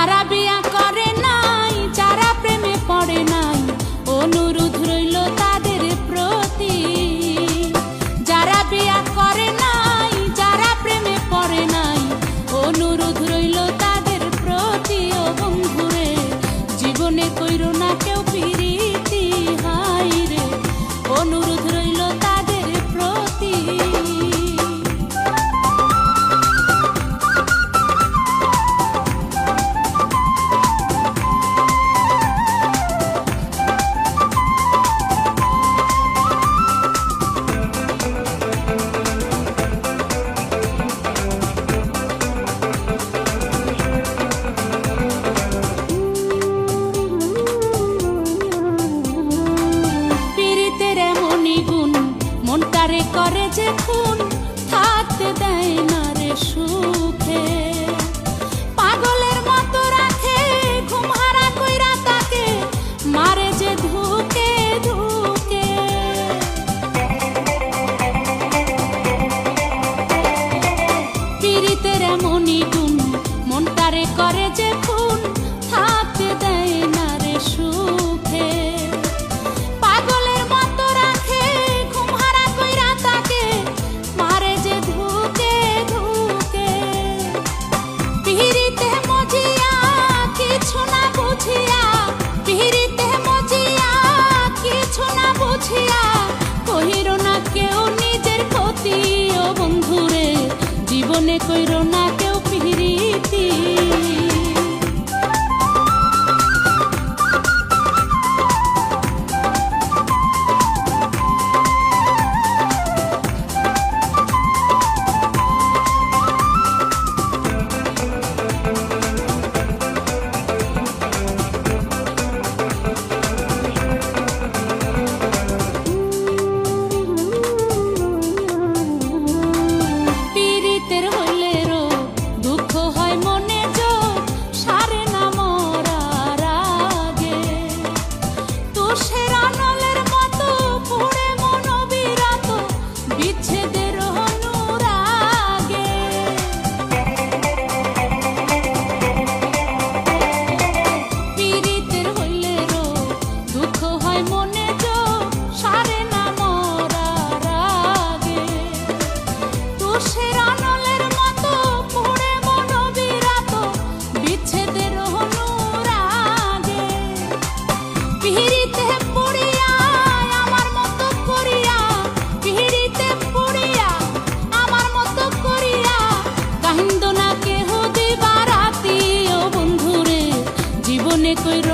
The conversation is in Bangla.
যারা বিয়া করে নাই, যারা প্রেমে পড়ে নাই, অনুরোধ রইল তাদের প্রতি। যারা বিয়া করে নাই, যারা প্রেমে পড়ে নাই, অনুরোধ রইল তাদের প্রতি। ও বন্ধুরে, জীবনে কইরো না কেউ পিরিতি, হাই রে, অনুরোধ রইল তাদের প্রতি। মনটারে করে যে খুন, থাকতে দেয় না রে সুখে। পাগলের মতো রাখে, ঘুম হারা কইরা তাকে মারে যে ধুকে ধুকে। পীড়িতের এমনই গুণ, মনটারে করে যে খুন, থাকতে দেয় না রে সুখে। কহিরো না কেউ নিজের ক্ষতি, ও বন্ধুরে, জীবনে কইরো না কেউ পিরিতি। কইরো